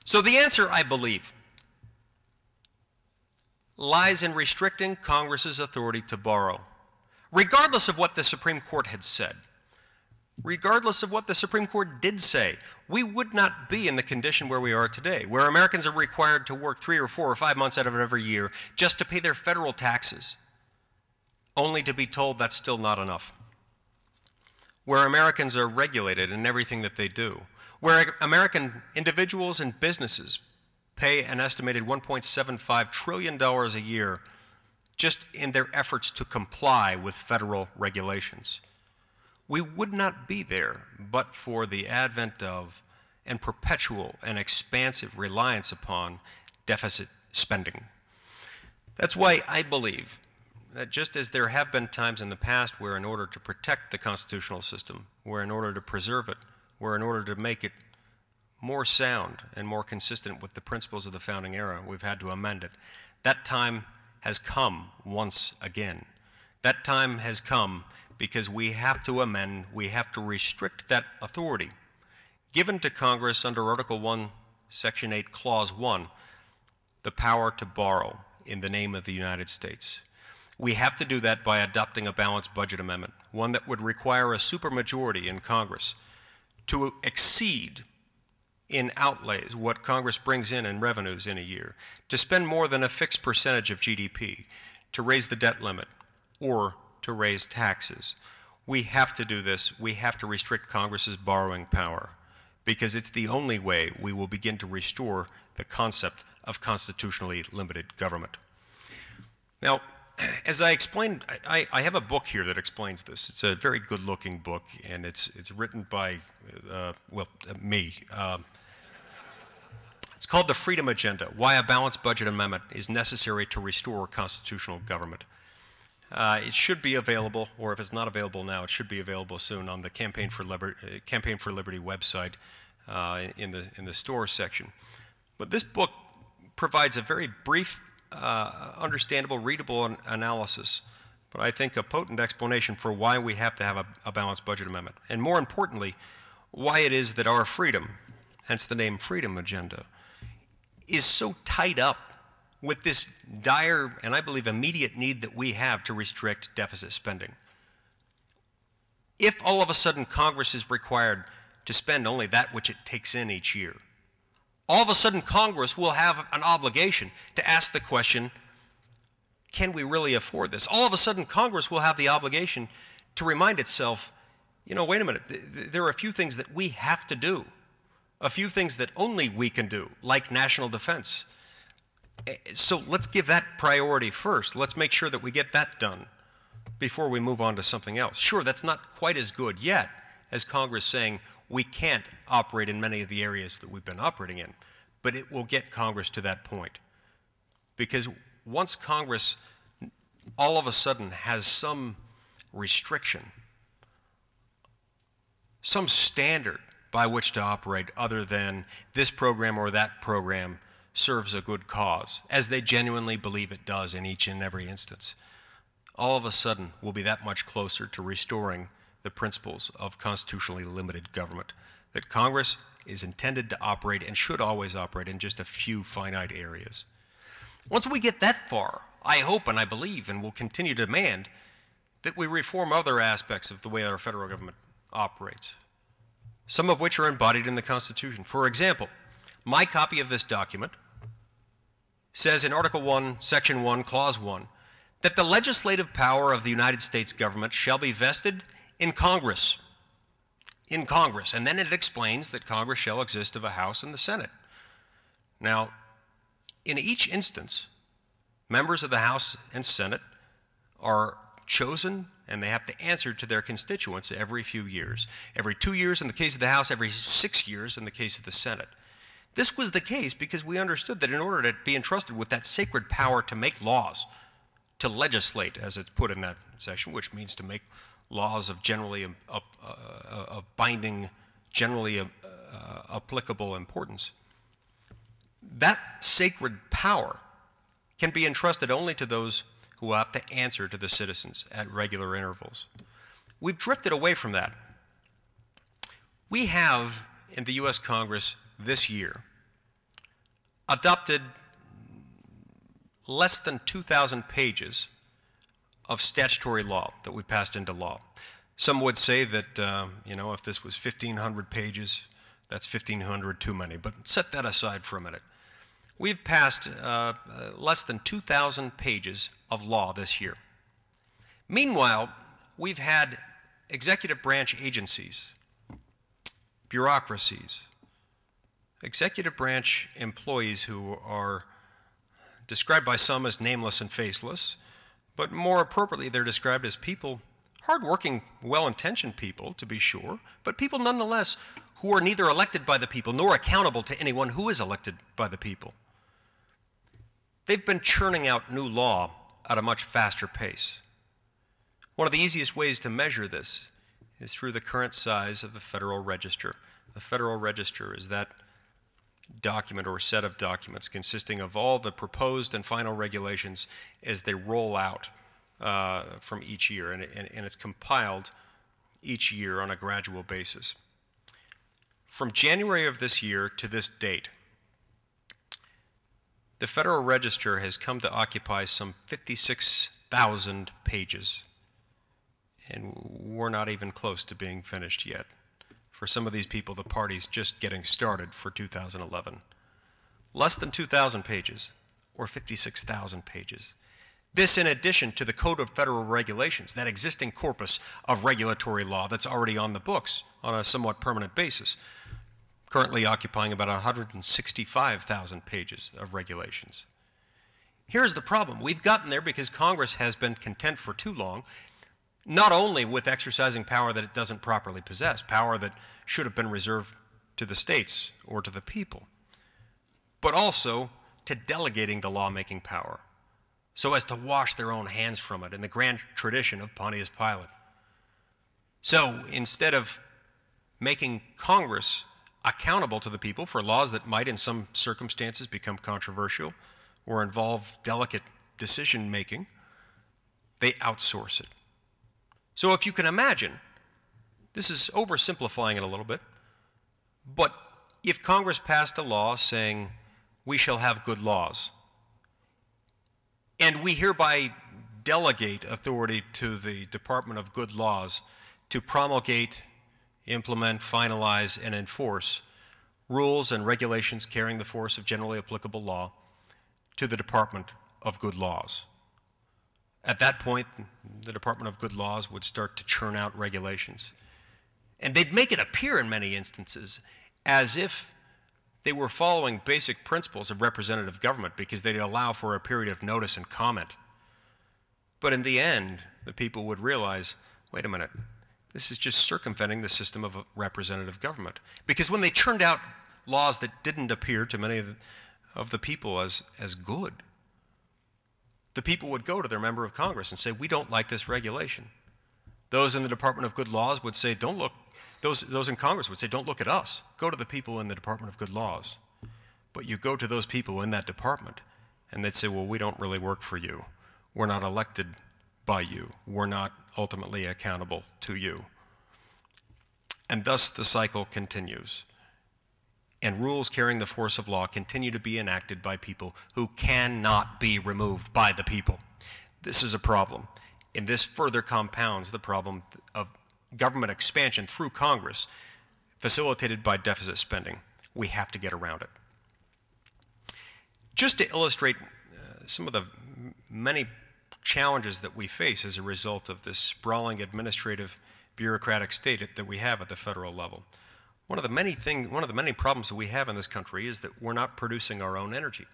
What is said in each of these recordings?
So the answer, I believe, lies in restricting Congress's authority to borrow, regardless of what the Supreme Court had said. Regardless of what the Supreme Court did say, we would not be in the condition where we are today, where Americans are required to work 3 or 4 or 5 months out of every year just to pay their federal taxes, only to be told that's still not enough. Where Americans are regulated in everything that they do, where American individuals and businesses pay an estimated $1.75 trillion a year just in their efforts to comply with federal regulations. We would not be there but for the advent of and perpetual and expansive reliance upon deficit spending. That's why I believe that just as there have been times in the past where in order to protect the constitutional system, where in order to preserve it, where in order to make it more sound and more consistent with the principles of the founding era, we've had to amend it. That time has come once again. That time has come because we have to amend, we have to restrict that authority given to Congress under Article 1, Section 8, Clause 1, the power to borrow in the name of the United States. We have to do that by adopting a balanced budget amendment, one that would require a supermajority in Congress to exceed in outlays what Congress brings in revenues in a year, to spend more than a fixed percentage of GDP, to raise the debt limit, or to raise taxes. We have to do this. We have to restrict Congress's borrowing power because it's the only way we will begin to restore the concept of constitutionally limited government. Now, as I explained, I have a book here that explains this. It's a very good-looking book, and it's written by, me. It's called The Freedom Agenda, Why a Balanced Budget Amendment is Necessary to Restore Constitutional Government. It should be available, or if it's not available now, it should be available soon on the Campaign for Liberty website in the store section. But this book provides a very brief, understandable, readable analysis, but I think a potent explanation for why we have to have a balanced budget amendment, and more importantly, why it is that our freedom, hence the name Freedom Agenda, is so tied up with this dire and I believe immediate need that we have to restrict deficit spending. If all of a sudden Congress is required to spend only that which it takes in each year, all of a sudden Congress will have an obligation to ask the question, can we really afford this? All of a sudden Congress will have the obligation to remind itself, you know, wait a minute, there are a few things that we have to do, a few things that only we can do, like national defense. So let's give that priority first. Let's make sure that we get that done before we move on to something else. Sure, that's not quite as good yet as Congress saying we can't operate in many of the areas that we've been operating in, but it will get Congress to that point. Because once Congress all of a sudden has some restriction, some standard by which to operate other than this program or that program serves a good cause, as they genuinely believe it does in each and every instance, all of a sudden we'll be that much closer to restoring the principles of constitutionally limited government, that Congress is intended to operate and should always operate in just a few finite areas. Once we get that far, I hope and I believe and will continue to demand that we reform other aspects of the way our federal government operates, some of which are embodied in the Constitution. For example, my copy of this document says in Article 1, Section 1, Clause 1, that the legislative power of the United States government shall be vested in Congress. In Congress. And then it explains that Congress shall exist of a House and the Senate. Now, in each instance, members of the House and Senate are chosen and they have to answer to their constituents every few years. Every 2 years in the case of the House, every 6 years in the case of the Senate. This was the case because we understood that in order to be entrusted with that sacred power to make laws, to legislate, as it's put in that section, which means to make laws of generally of binding, generally applicable importance, that sacred power can be entrusted only to those who have to answer to the citizens at regular intervals. We've drifted away from that. We have in the U.S. Congress this year adopted less than 2,000 pages of statutory law that we passed into law. Some would say that, if this was 1,500 pages, that's 1,500 too many, but set that aside for a minute. We've passed less than 2,000 pages of law this year. Meanwhile, we've had executive branch agencies, bureaucracies, executive branch employees who are described by some as nameless and faceless, but more appropriately they're described as people, hardworking, well-intentioned people, to be sure, but people nonetheless who are neither elected by the people nor accountable to anyone who is elected by the people. They've been churning out new law at a much faster pace. One of the easiest ways to measure this is through the current size of the Federal Register. The Federal Register is that document or set of documents consisting of all the proposed and final regulations as they roll out from each year, and it's compiled each year on a gradual basis. From January of this year to this date, the Federal Register has come to occupy some 56,000 pages, and we're not even close to being finished yet. For some of these people, the party's just getting started for 2011. Less than 2,000 pages, or 56,000 pages. This in addition to the Code of Federal Regulations, that existing corpus of regulatory law that's already on the books on a somewhat permanent basis, currently occupying about 165,000 pages of regulations. Here's the problem. We've gotten there because Congress has been content for too long, not only with exercising power that it doesn't properly possess, power that should have been reserved to the states or to the people, but also to delegating the lawmaking power so as to wash their own hands from it in the grand tradition of Pontius Pilate. So instead of making Congress accountable to the people for laws that might in some circumstances become controversial or involve delicate decision-making, they outsource it. So if you can imagine, this is oversimplifying it a little bit, but if Congress passed a law saying we shall have good laws, and we hereby delegate authority to the Department of Good Laws to promulgate, implement, finalize, and enforce rules and regulations carrying the force of generally applicable law to the Department of Good Laws. At that point, the Department of Good Laws would start to churn out regulations. And they'd make it appear in many instances as if they were following basic principles of representative government because they'd allow for a period of notice and comment. But in the end, the people would realize, wait a minute, this is just circumventing the system of representative government. Because when they churned out laws that didn't appear to many of the people as good, the people would go to their member of Congress and say, we don't like this regulation. Those in the Department of Good Laws would say, don't look, those in Congress would say, don't look at us. Go to the people in the Department of Good Laws. But you go to those people in that department, and they'd say, well, we don't really work for you. We're not elected by you. We're not ultimately accountable to you. And thus the cycle continues. And rules carrying the force of law continue to be enacted by people who cannot be removed by the people. This is a problem, and this further compounds the problem of government expansion through Congress, facilitated by deficit spending. We have to get around it. Just to illustrate some of the many challenges that we face as a result of this sprawling administrative bureaucratic state that we have at the federal level. One of the many problems that we have in this country is that we're not producing our own energy.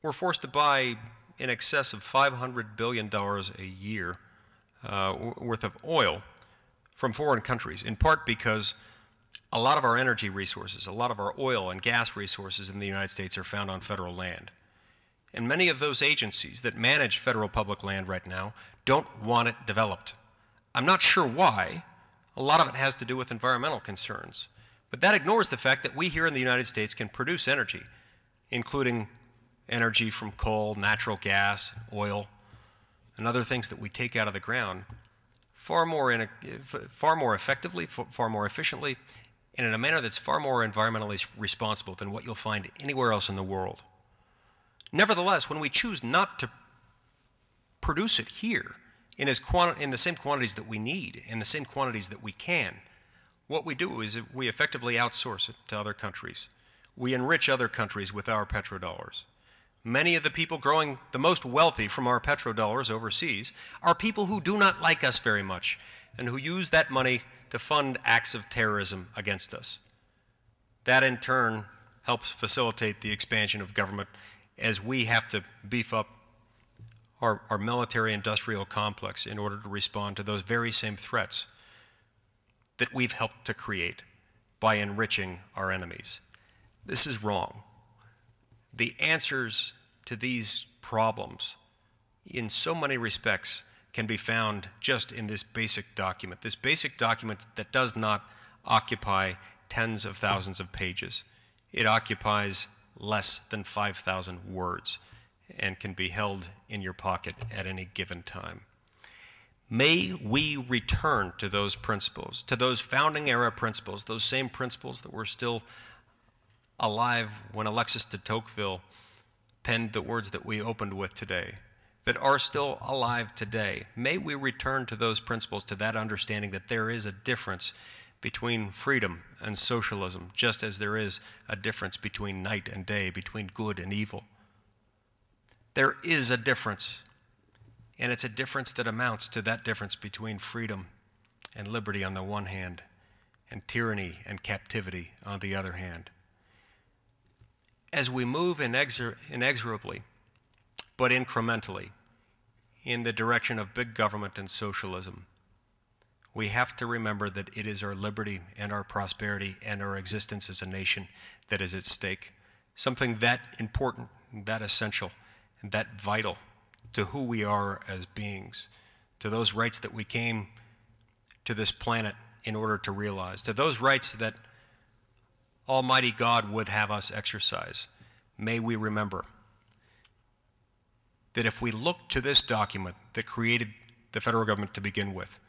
We're forced to buy in excess of $500 billion a year worth of oil from foreign countries, in part because a lot of our energy resources, a lot of our oil and gas resources in the United States are found on federal land. And many of those agencies that manage federal public land right now don't want it developed. I'm not sure why. A lot of it has to do with environmental concerns. But that ignores the fact that we here in the United States can produce energy, including energy from coal, natural gas, oil, and other things that we take out of the ground far more effectively, far more efficiently, and in a manner that's far more environmentally responsible than what you'll find anywhere else in the world. Nevertheless, when we choose not to produce it here in the same quantities that we need, in the same quantities that we can, what we do is we effectively outsource it to other countries. We enrich other countries with our petrodollars. Many of the people growing the most wealthy from our petrodollars overseas are people who do not like us very much and who use that money to fund acts of terrorism against us. That in turn helps facilitate the expansion of government as we have to beef up our military-industrial complex in order to respond to those very same threats that we've helped to create by enriching our enemies. This is wrong. The answers to these problems, in so many respects, can be found just in this basic document that does not occupy tens of thousands of pages. It occupies less than 5,000 words and can be held in your pocket at any given time. May we return to those principles, to those founding era principles, those same principles that were still alive when Alexis de Tocqueville penned the words that we opened with today, that are still alive today. May we return to those principles, to that understanding that there is a difference between freedom and socialism, just as there is a difference between night and day, between good and evil. There is a difference, and it's a difference that amounts to that difference between freedom and liberty on the one hand, and tyranny and captivity on the other hand. As we move inexorably, but incrementally, in the direction of big government and socialism, we have to remember that it is our liberty and our prosperity and our existence as a nation that is at stake. Something that important, that essential, and that vital to who we are as beings, to those rights that we came to this planet in order to realize, to those rights that Almighty God would have us exercise. May we remember that if we look to this document that created the federal government to begin with,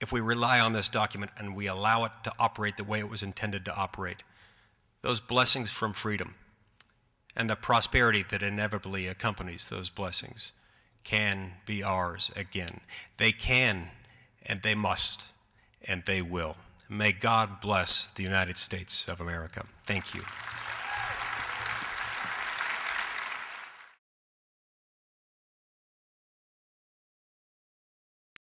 if we rely on this document and we allow it to operate the way it was intended to operate, those blessings from freedom and the prosperity that inevitably accompanies those blessings can be ours again. They can, and they must, and they will. May God bless the United States of America. Thank you.